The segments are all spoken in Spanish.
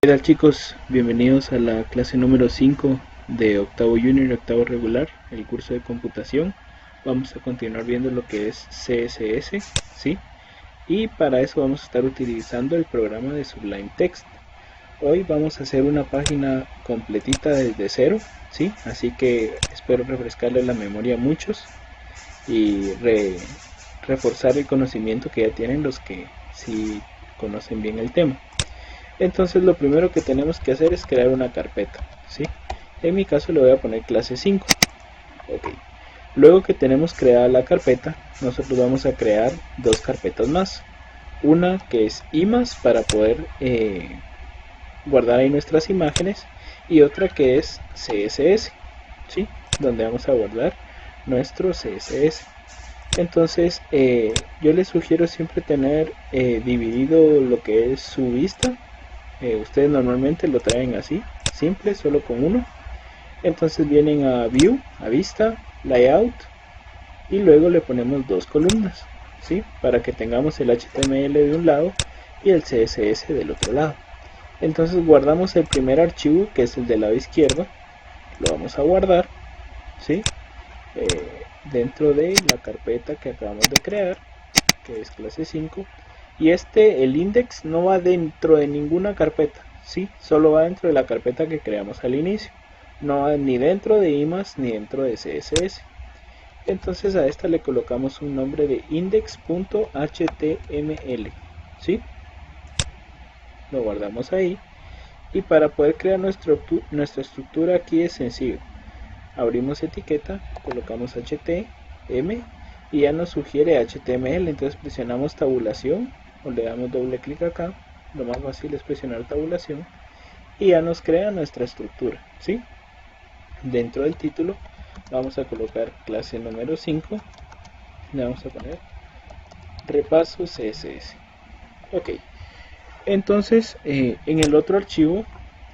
¿Qué tal, chicos? Bienvenidos a la clase número 5 de octavo junior y octavo regular, el curso de computación. Vamos a continuar viendo lo que es CSS, ¿sí? Y para eso vamos a estar utilizando el programa de Sublime Text. Hoy vamos a hacer una página completita desde cero, ¿sí? Así que espero refrescarle la memoria a muchos y reforzar el conocimiento que ya tienen los que sí conocen bien el tema. Entonces lo primero que tenemos que hacer es crear una carpeta, ¿sí? En mi caso le voy a poner clase 5. Ok. Luego que tenemos creada la carpeta, nosotros vamos a crear dos carpetas más. Una que es images para poder guardar ahí nuestras imágenes, y otra que es CSS, ¿sí? Donde vamos a guardar nuestro CSS. Entonces yo les sugiero siempre tener dividido lo que es su vista. Ustedes normalmente lo traen así, simple, solo con uno. Entonces vienen a View, a Vista, Layout, y luego le ponemos dos columnas, ¿sí? Para que tengamos el HTML de un lado y el CSS del otro lado. Entonces guardamos el primer archivo, que es el del lado izquierdo, lo vamos a guardar, ¿sí? Dentro de la carpeta que acabamos de crear, que es clase 5. Y el index no va dentro de ninguna carpeta, ¿sí? Solo va dentro de la carpeta que creamos al inicio. No va ni dentro de images ni dentro de CSS. Entonces a esta le colocamos un nombre de index.html, ¿sí? Lo guardamos ahí. Y para poder crear nuestra estructura aquí es sencillo. Abrimos etiqueta, colocamos htm y ya nos sugiere HTML. Entonces presionamos tabulación o le damos doble clic acá. Lo más fácil es presionar tabulación y ya nos crea nuestra estructura, ¿sí? Dentro del título vamos a colocar clase número 5, le vamos a poner repaso CSS. Ok, entonces en el otro archivo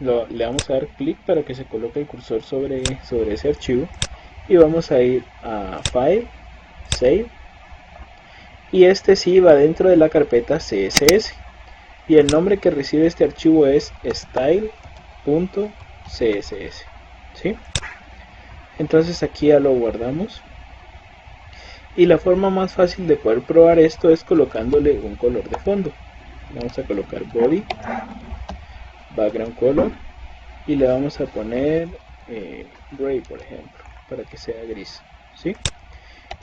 le vamos a dar clic para que se coloque el cursor sobre ese archivo y vamos a ir a File, Save, y este sí va dentro de la carpeta CSS y el nombre que recibe este archivo es style.css, ¿sí? Entonces aquí ya lo guardamos y la forma más fácil de poder probar esto es colocándole un color de fondo. Vamos a colocar body, background color, y le vamos a poner gray, por ejemplo, para que sea gris, ¿sí?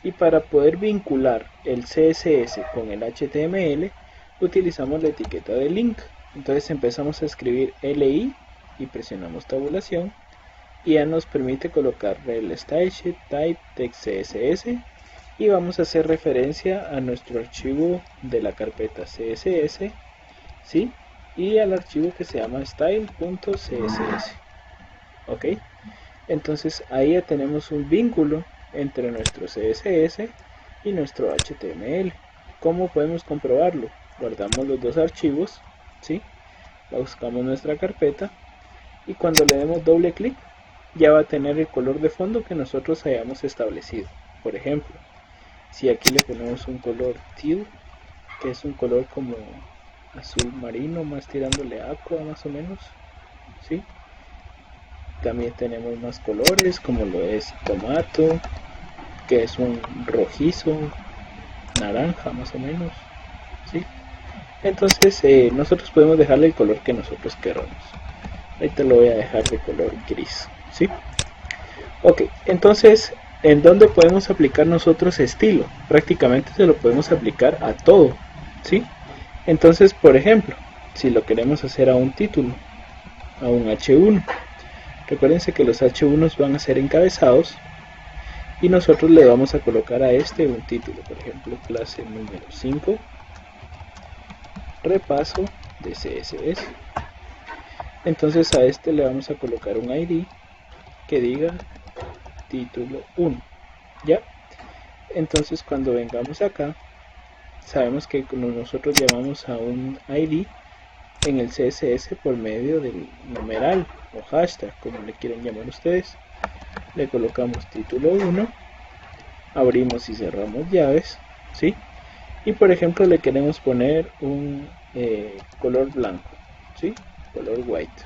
Y para poder vincular el CSS con el HTML utilizamos la etiqueta de link. Entonces empezamos a escribir li y presionamos tabulación y ya nos permite colocar el style sheet type text css y vamos a hacer referencia a nuestro archivo de la carpeta css, ¿sí? Y al archivo que se llama style.css. ok, entonces ahí ya tenemos un vínculo entre nuestro CSS y nuestro HTML. ¿Cómo podemos comprobarlo? Guardamos los dos archivos, ¿sí? Buscamos nuestra carpeta y cuando le demos doble clic ya va a tener el color de fondo que nosotros hayamos establecido. Por ejemplo, si aquí le ponemos un color teal, que es un color como azul marino, más tirándole a aqua más o menos, ¿sí? También tenemos más colores como lo es tomato, que es un rojizo, naranja más o menos, ¿sí? Entonces nosotros podemos dejarle el color que nosotros queramos. Ahorita lo voy a dejar de color gris, ¿sí? Ok, entonces, ¿en dónde podemos aplicar nosotros estilo? Prácticamente se lo podemos aplicar a todo, ¿sí? Entonces, por ejemplo, si lo queremos hacer a un título, a un H1, recuérdense que los H1s van a ser encabezados y nosotros le vamos a colocar a este un título, por ejemplo, clase número 5, repaso de CSS. Entonces a este le vamos a colocar un ID que diga título 1, ¿ya? Entonces cuando vengamos acá, sabemos que nosotros llamamos a un ID en el CSS por medio del numeral o hashtag, como le quieren llamar ustedes. Le colocamos título 1, abrimos y cerramos llaves, ¿sí? Y por ejemplo le queremos poner un color blanco, ¿sí? color white.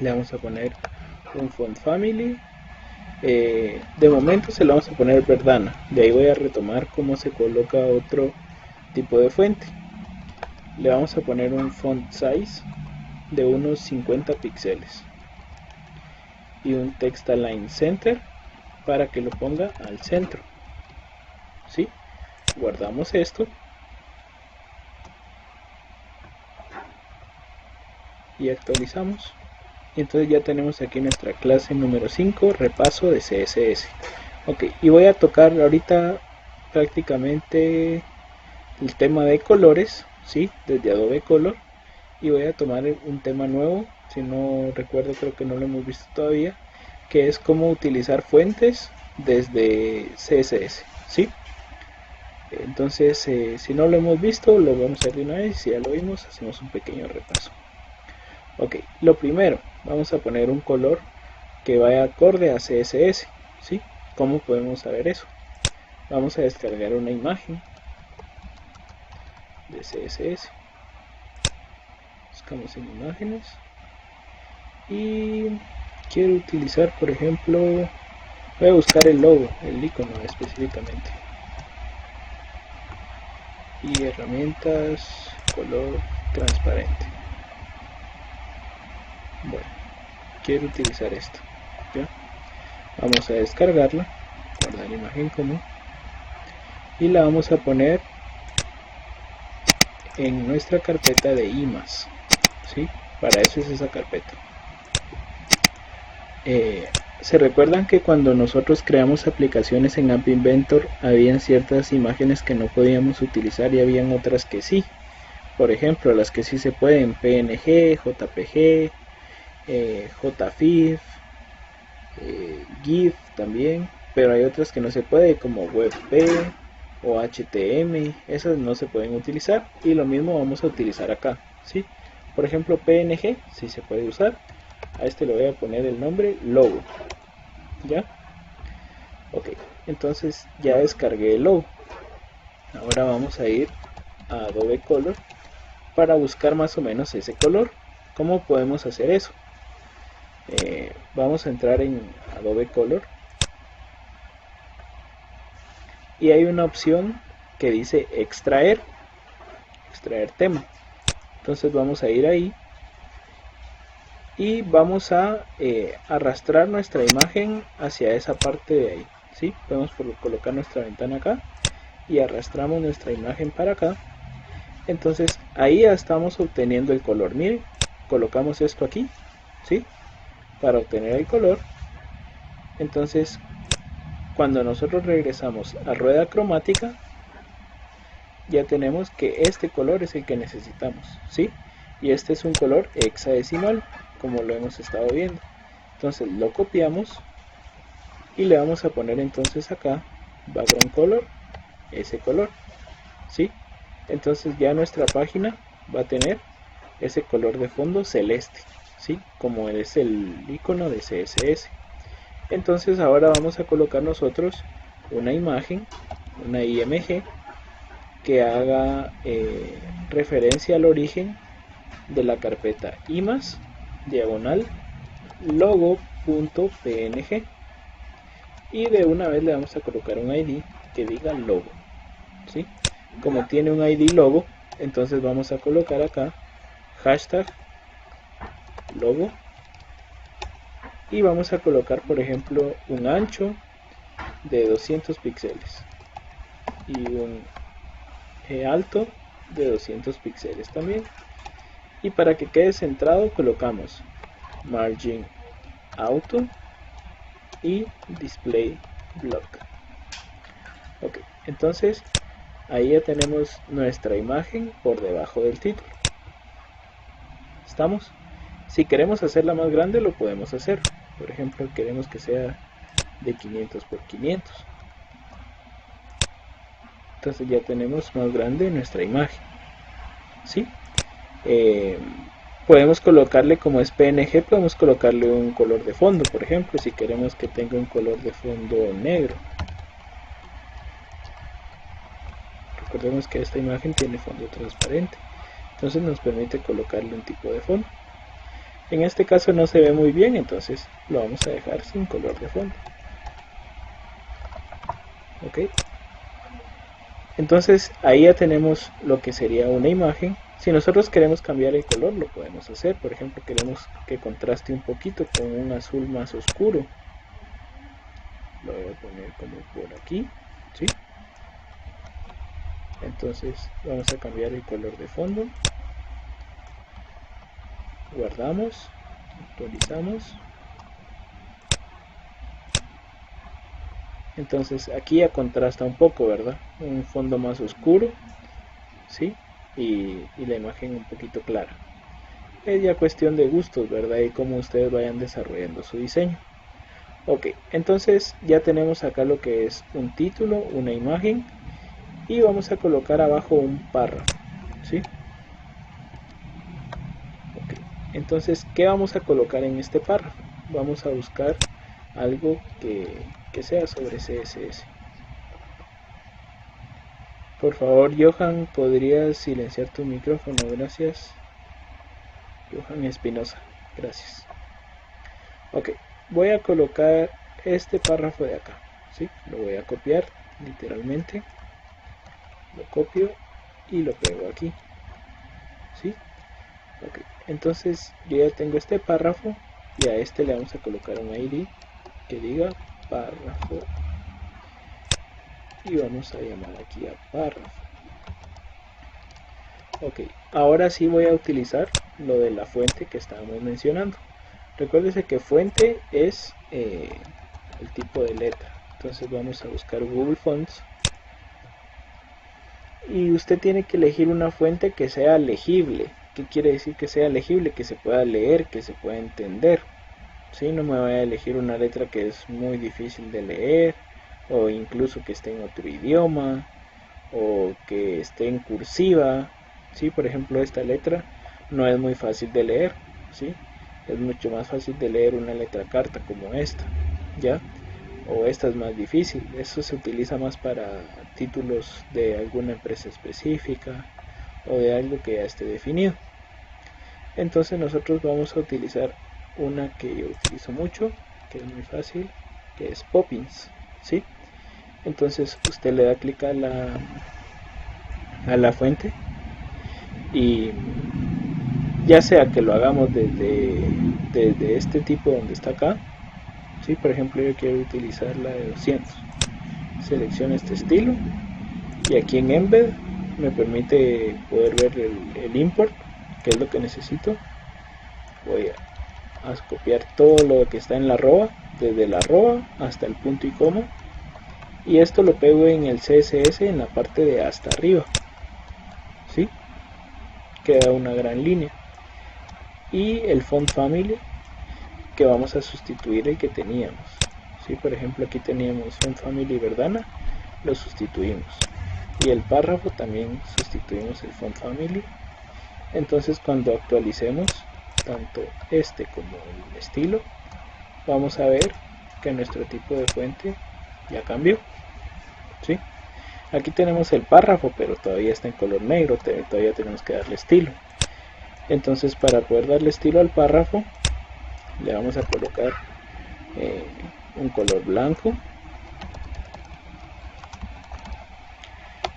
Le vamos a poner un font family. De momento se lo vamos a poner Verdana. De ahí voy a retomar cómo se coloca otro tipo de fuente. Le vamos a poner un font size de unos 50 píxeles y un text align center para que lo ponga al centro. ¿Sí? Guardamos esto y actualizamos, y entonces ya tenemos aquí nuestra clase número 5, repaso de CSS. Ok, y voy a tocar ahorita prácticamente el tema de colores, ¿sí? Desde Adobe Color, y voy a tomar un tema nuevo, si no recuerdo, creo que no lo hemos visto todavía, que es cómo utilizar fuentes desde CSS, ¿sí? Entonces, si no lo hemos visto, lo vamos a hacer de una vez. Si ya lo vimos, hacemos un pequeño repaso. Ok, lo primero, vamos a poner un color que vaya acorde a CSS, ¿sí? ¿Cómo podemos saber eso? Vamos a descargar una imagen de CSS. Buscamos en imágenes y quiero utilizar, por ejemplo, voy a buscar el logo, el icono específicamente, y herramientas, color transparente. Bueno, quiero utilizar esto, ¿ya? Vamos a descargarla, guardar imagen como, y la vamos a poner en nuestra carpeta de imas, ¿sí? Para eso es esa carpeta. ¿Se recuerdan que cuando nosotros creamos aplicaciones en App Inventor habían ciertas imágenes que no podíamos utilizar y habían otras que sí? Por ejemplo, las que sí se pueden, PNG, JPG, JFIF, GIF también, pero hay otras que no se puede, como WebP o HTML, esas no se pueden utilizar, y lo mismo vamos a utilizar acá, ¿sí? Por ejemplo, PNG sí se puede usar. A este le voy a poner el nombre logo, ¿ya? Ok, entonces ya descargué el logo. Ahora vamos a ir a Adobe Color para buscar más o menos ese color. ¿Cómo podemos hacer eso? Vamos a entrar en Adobe Color y hay una opción que dice extraer tema. Entonces vamos a ir ahí y vamos a arrastrar nuestra imagen hacia esa parte de ahí, ¿sí? Podemos colocar nuestra ventana acá y arrastramos nuestra imagen para acá. Entonces ahí ya estamos obteniendo el color. Miren, colocamos esto aquí, ¿sí? Para obtener el color. Entonces cuando nosotros regresamos a rueda cromática, ya tenemos que este color es el que necesitamos, ¿sí? Y este es un color hexadecimal, como lo hemos estado viendo. Entonces lo copiamos y le vamos a poner entonces acá background color, ese color, ¿sí? Entonces ya nuestra página va a tener ese color de fondo celeste, ¿sí? Como es el icono de CSS. Entonces ahora vamos a colocar nosotros una imagen, una IMG, que haga referencia al origen de la carpeta imas diagonal logo.png, y de una vez le vamos a colocar un ID que diga logo, ¿sí? Como tiene un ID logo, entonces vamos a colocar acá hashtag logo y vamos a colocar, por ejemplo, un ancho de 200 píxeles y un alto de 200 píxeles también. Y para que quede centrado colocamos margin auto y display block. Ok, entonces ahí ya tenemos nuestra imagen por debajo del título. ¿Estamos? Si queremos hacerla más grande lo podemos hacer. Por ejemplo, queremos que sea de 500 por 500. Entonces ya tenemos más grande nuestra imagen, ¿sí? Podemos colocarle, como es PNG, podemos colocarle un color de fondo, por ejemplo, si queremos que tenga un color de fondo negro. Recordemos que esta imagen tiene fondo transparente. Entonces nos permite colocarle un tipo de fondo. En este caso no se ve muy bien, entonces lo vamos a dejar sin color de fondo. Ok. Entonces ahí ya tenemos lo que sería una imagen. Si nosotros queremos cambiar el color, lo podemos hacer. Por ejemplo, queremos que contraste un poquito con un azul más oscuro. Lo voy a poner como por aquí, ¿sí? Entonces vamos a cambiar el color de fondo. Guardamos, actualizamos. Entonces aquí ya contrasta un poco, ¿verdad? Un fondo más oscuro, ¿sí? Y la imagen un poquito clara. Es ya cuestión de gustos, ¿verdad? Y cómo ustedes vayan desarrollando su diseño. Ok, entonces ya tenemos acá lo que es un título, una imagen, y vamos a colocar abajo un párrafo, ¿sí? Ok, entonces, ¿qué vamos a colocar en este párrafo? Vamos a buscar algo que sea sobre CSS. Por favor, Johan, ¿podrías silenciar tu micrófono? Gracias. Johan Espinosa, gracias. Ok, voy a colocar este párrafo de acá, ¿sí? Lo voy a copiar literalmente, lo copio y lo pego aquí, ¿sí? Ok, entonces yo ya tengo este párrafo y a este le vamos a colocar un ID que diga párrafo y vamos a llamar aquí a párrafo. Ok, ahora sí voy a utilizar lo de la fuente que estábamos mencionando. Recuérdese que fuente es el tipo de letra. Entonces vamos a buscar Google Fonts. Y usted tiene que elegir una fuente que sea legible. ¿Qué quiere decir que sea legible? Que se pueda leer, que se pueda entender. ¿Sí? No me voy a elegir una letra que es muy difícil de leer, o incluso que esté en otro idioma, o que esté en cursiva. ¿Sí? Por ejemplo, esta letra no es muy fácil de leer. ¿Sí? Es mucho más fácil de leer una letra carta como esta, ¿ya? O esta es más difícil. Eso se utiliza más para títulos de alguna empresa específica o de algo que ya esté definido. Entonces nosotros vamos a utilizar una que yo utilizo mucho, que es muy fácil, que es Poppins, ¿sí? Entonces usted le da clic a la fuente y ya sea que lo hagamos desde este tipo donde está acá, ¿sí? Por ejemplo, yo quiero utilizar la de 200. Selecciono este estilo y aquí en Embed me permite poder ver el import, que es lo que necesito. Voy a copiar todo lo que está en la arroba, desde la arroba hasta el punto y coma, y esto lo pego en el CSS en la parte de hasta arriba, ¿sí? Queda una gran línea. Y el font family, que vamos a sustituir el que teníamos, ¿sí? Por ejemplo, aquí teníamos font family Verdana, lo sustituimos, y el párrafo también sustituimos el font family. Entonces cuando actualicemos tanto este como el estilo, vamos a ver que nuestro tipo de fuente ya cambió, ¿sí? Aquí tenemos el párrafo, pero todavía está en color negro, todavía tenemos que darle estilo. Entonces para poder darle estilo al párrafo, le vamos a colocar un color blanco,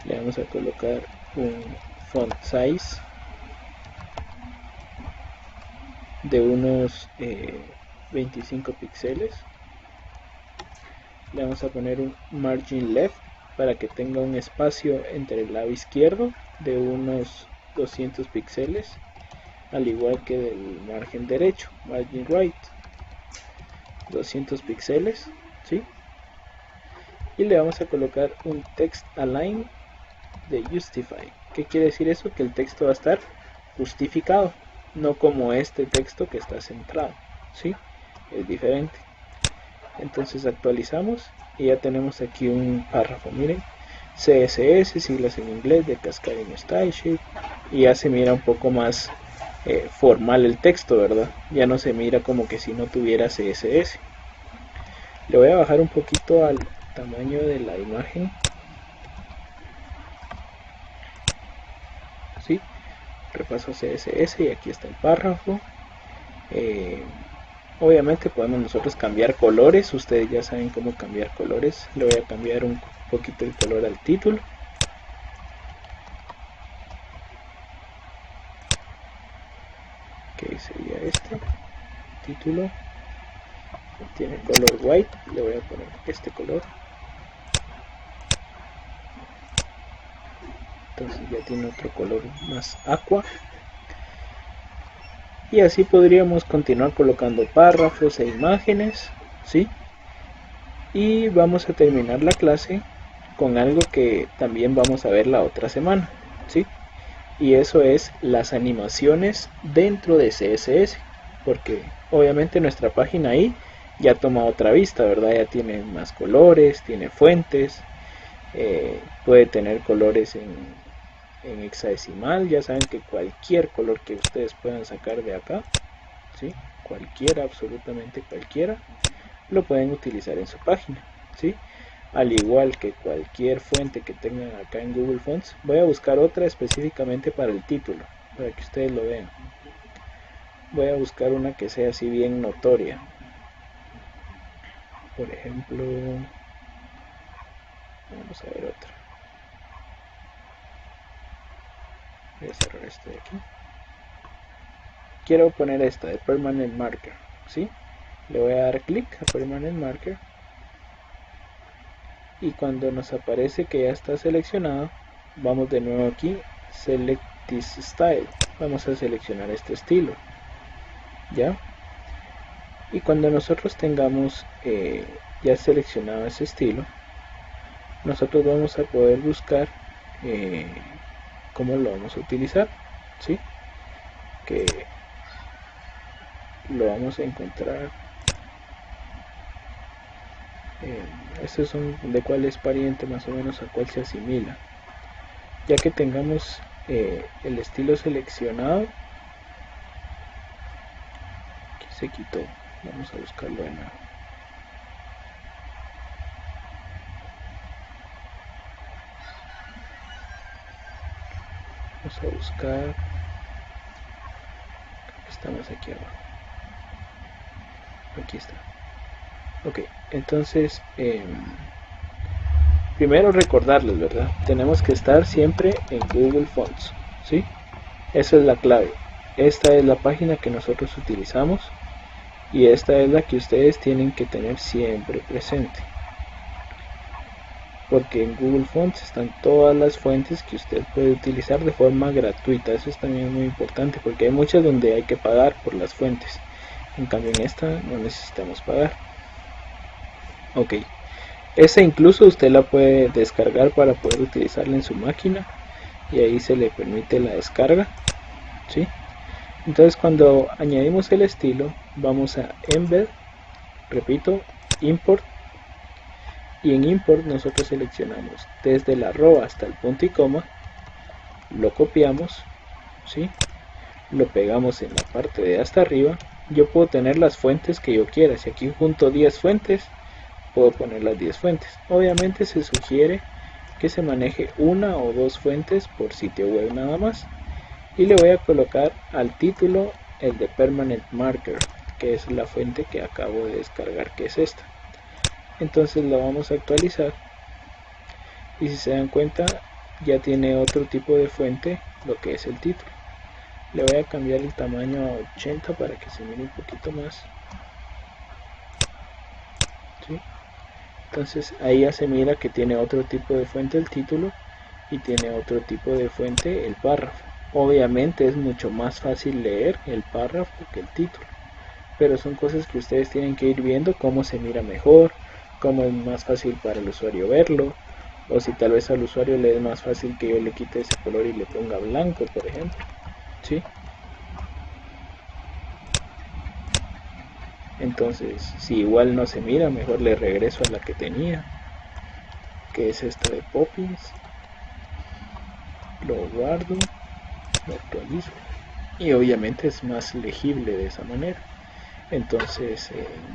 le vamos a colocar un font size de unos 25 píxeles, le vamos a poner un margin left para que tenga un espacio entre el lado izquierdo de unos 200 píxeles, al igual que del margen derecho, margin right, 200 píxeles, ¿sí? Y le vamos a colocar un text align de justify. ¿Qué quiere decir eso? Que el texto va a estar justificado, no como este texto que está centrado, ¿sí? Es diferente. Entonces actualizamos y ya tenemos aquí un párrafo, miren, CSS, siglas en inglés de Cascading Style Sheet, y ya se mira un poco más formal el texto, ¿verdad? Ya no se mira como que si no tuviera CSS. Le voy a bajar un poquito al tamaño de la imagen, ¿sí? repaso CSS y aquí está el párrafo. Obviamente podemos nosotros cambiar colores, ustedes ya saben cómo cambiar colores. Le voy a cambiar un poquito el color al título. Que sería este título, tiene color white, le voy a poner este color. Entonces ya tiene otro color más aqua. Y así podríamos continuar colocando párrafos e imágenes, ¿sí? Y vamos a terminar la clase con algo que también vamos a ver la otra semana, ¿sí? Y eso es las animaciones dentro de CSS, porque obviamente nuestra página ahí ya toma otra vista, ¿verdad? Ya tiene más colores, tiene fuentes, puede tener colores en hexadecimal. Ya saben que cualquier color que ustedes puedan sacar de acá, ¿sí? Cualquiera, absolutamente cualquiera, lo pueden utilizar en su página, ¿sí? Al igual que cualquier fuente que tengan acá en Google Fonts. Voy a buscar otra específicamente para el título, para que ustedes lo vean. Voy a buscar una que sea así bien notoria. Por ejemplo, vamos a ver otra. Voy a cerrar esto de aquí. Quiero poner esta de Permanent Marker, ¿sí? Le voy a dar clic a Permanent Marker. Y cuando nos aparece que ya está seleccionado, vamos de nuevo aquí, Select this style. Vamos a seleccionar este estilo, ¿ya? Y cuando nosotros tengamos ya seleccionado ese estilo, nosotros vamos a poder buscar cómo lo vamos a utilizar, ¿sí? Que lo vamos a encontrar. Estos son de cuál es pariente, más o menos a cuál se asimila. Ya que tengamos el estilo seleccionado, aquí se quitó, vamos a buscarlo de nuevo. Vamos a buscar, estamos aquí abajo, aquí está. Ok, entonces primero recordarles, ¿verdad? Tenemos que estar siempre en Google Fonts, ¿sí? Esa es la clave. Esta es la página que nosotros utilizamos y esta es la que ustedes tienen que tener siempre presente, porque en Google Fonts están todas las fuentes que usted puede utilizar de forma gratuita. Eso es también muy importante, porque hay muchas donde hay que pagar por las fuentes, en cambio en esta no necesitamos pagar. Ok, esta incluso usted la puede descargar para poder utilizarla en su máquina y ahí se le permite la descarga, ¿sí? Entonces cuando añadimos el estilo, vamos a Embed, repito, Import, y en Import nosotros seleccionamos desde la arroba hasta el punto y coma, lo copiamos, ¿sí? Lo pegamos en la parte de hasta arriba. Yo puedo tener las fuentes que yo quiera. Si aquí junto 10 fuentes, puedo poner las 10 fuentes. Obviamente se sugiere que se maneje una o dos fuentes por sitio web nada más. Y le voy a colocar al título el de Permanent Marker, que es la fuente que acabo de descargar, que es esta. Entonces la vamos a actualizar y si se dan cuenta ya tiene otro tipo de fuente, lo que es el título. Le voy a cambiar el tamaño a 80 para que se mire un poquito más, ¿sí? Entonces ahí ya se mira que tiene otro tipo de fuente el título y tiene otro tipo de fuente el párrafo. Obviamente es mucho más fácil leer el párrafo que el título, pero son cosas que ustedes tienen que ir viendo, cómo se mira mejor, cómo es más fácil para el usuario verlo, o si tal vez al usuario le es más fácil que yo le quite ese color y le ponga blanco, por ejemplo, ¿sí? Entonces, si igual no se mira, mejor le regreso a la que tenía, que es esta de Poppins, lo guardo, lo actualizo y obviamente es más legible de esa manera. Entonces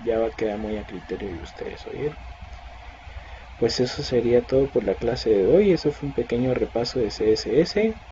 ya va a quedar muy a criterio de ustedes, ¿oyeron? Pues eso sería todo por la clase de hoy. Eso fue un pequeño repaso de CSS.